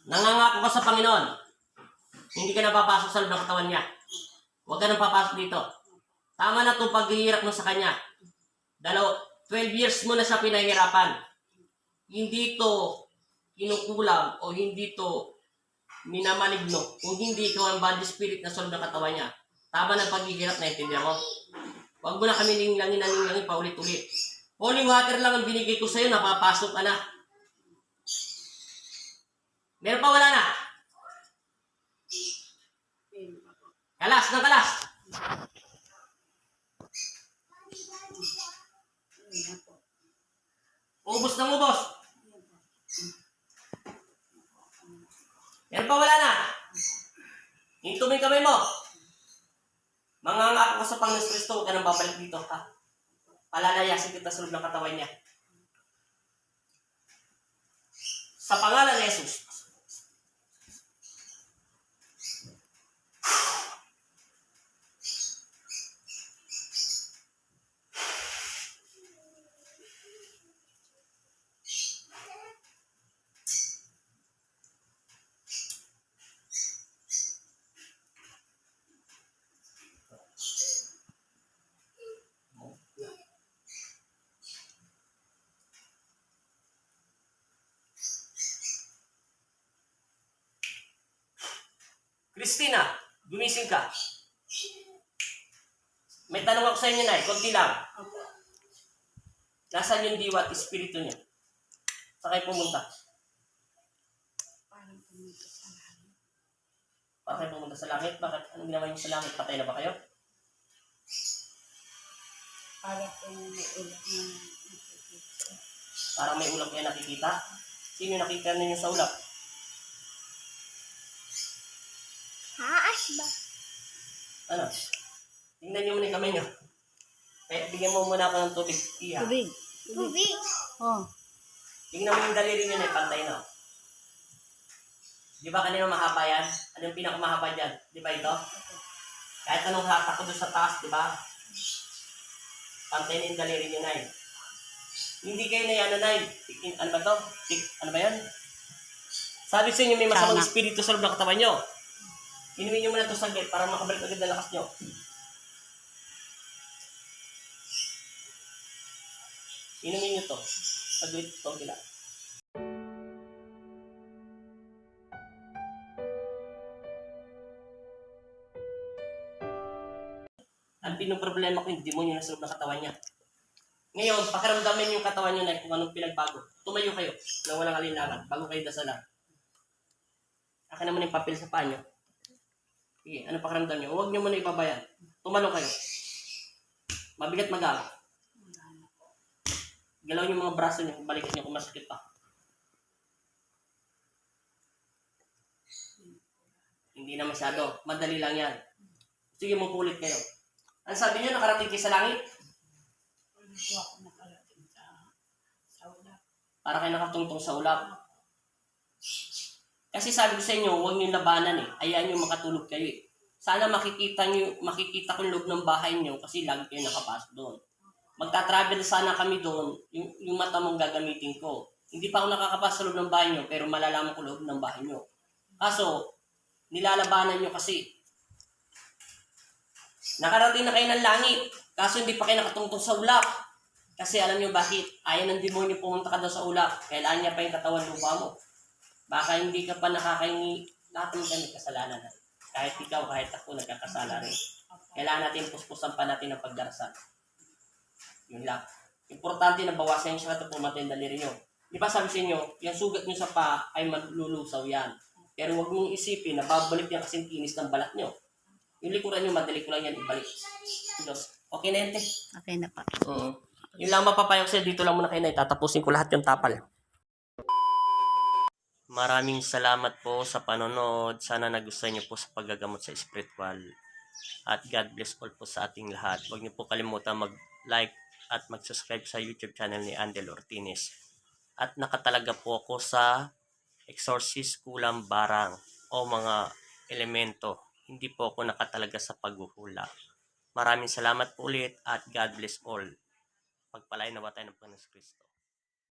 Nangangako ka sa Panginoon. Hindi ka na papasok sa loob ng katawan niya. Huwag ka nang papasok dito. Tama na itong paghihirap mo sa kanya. 12 years mo na siya pinahirapan. Hindi to kinukulam o hindi to minamaligno. Kung hindi ikaw ang body spirit na sa loob ng katawan niya. Tama ng paghihirap na intindihan mo. Huwag mo na kami ninglangin paulit-ulit. Holy water lang ang binigay ko sa'yo, napapasok ka na. Meron pa wala na? Kalas ng kalas. Ubos ng ubos. Meron pa wala na? Hinto mo yung kamay mo. Mangangako ko sa Panginoon Kristo, huwag ka nang babalik dito, ha? Palalayasin kita sa loob ng katawan niya. Sa pangalan ni Jesus. Christina, gumising ka. May tanong ako sa inyo, Nay. Konti lang. Nasaan yung diwa at espiritu niya? Saan kayo pumunta? Para kayo pumunta sa langit? Bakit? Anong ginawa niyo sa langit? Patay na ba kayo? Parang may ulap kayo nakikita. Sino nakita ninyo sa ulap? Haas ba? Ano? Tingnan niyo muna yung kamay niyo. Bigyan mo muna ako ng tubig. Iya. Tubig. Oh. Tingnan mo yung daliri niyo na pantay na. Di ba kanina mahaba yan? Ano yung pinakamahaba dyan? Di ba ito? Kahit anong hatak ko doon sa taas, di ba? Pantay na yung daliri niyo, Nay. Hindi kayo na yan, Nay. Ano ba to? Ano ba yan? Sabi sa inyo may masamang espiritu sa loob ng katawan niyo. Inumin nyo muna ito saglit para makabalik agad ang lakas nyo. Inumin nyo ito. Saglit ito bila. Ang pinoproblema ko yung demonyo na sa loob ng katawan niya. Ngayon, pakiramdamin yung katawan nyo na kung anong pinagbago. Tumayo kayo na walang alinlangan bago kayo dasalan. Akin naman yung papel sa paa nyo. Sige, ano pakiramdam nyo? Huwag nyo muna ibabayan. Tumalong kayo. Mabigat mag-ala. Galaw nyo mga braso nyo. Balikat nyo kung masakit pa. Hindi na masyado. Madali lang yan. Sige, mapulit kayo. Ano sabi nyo? Nakarating kayo sa langit? Para kayo nakatungtong sa ulap. Kasi sabi ko sa inyo, huwag nyo labanan eh. Ayaw nyo makatulog kayo eh. Sana makikita ko yung loob ng bahay nyo kasi lagi kayo nakapasok doon. Magta-travel sana kami doon, yung mata mong gagamitin ko. Hindi pa ako nakakapasok sa loob ng bahay nyo, pero malalaman ko loob ng bahay nyo. Kaso, nilalabanan nyo kasi. Nakarating na kayo ng langit, kaso hindi pa kayo nakatungtong sa ulap. Kasi alam nyo bakit? Ayaw ng demonyo pumunta ka daw sa ulap. Kailangan niya pa yung katawan lupa mo. Baka hindi ka pa nakakaingi, lahat ng kami kasalanan natin. Kahit ikaw, kahit ako, nagkakasala rin. Kailangan natin puspusan pa natin ang pagdarasal. Yun lang. Importante na bawasan yung sakit at pumatay ang daliri nyo. Di ba sabi sa inyo, yung sugat nyo sa paa ay malulusaw yan. Pero huwag mong isipin na babalik yan kasing kinis ng balat nyo. Yung likuran nyo, madali ko lang yan ibalik. Diyos. Okay na yan, te? Okay na pa. Yun lang mapapayag sa'yo. Dito lang muna kayo na itatapusin ko lahat yung tapal. Maraming salamat po sa panonood. Sana nagustuhan niyo po sa paggagamot sa spiritual. At God bless all po sa ating lahat. Huwag niyo po kalimutan mag-like at mag-subscribe sa YouTube channel ni Andel Ortines. At nakatalaga po ako sa exorcist, kulang, barang o mga elemento. Hindi po ako nakatalaga sa paghuhula. Maraming salamat po ulit at God bless all. Pagpalain na ba tayo ng Panginoon Kristo.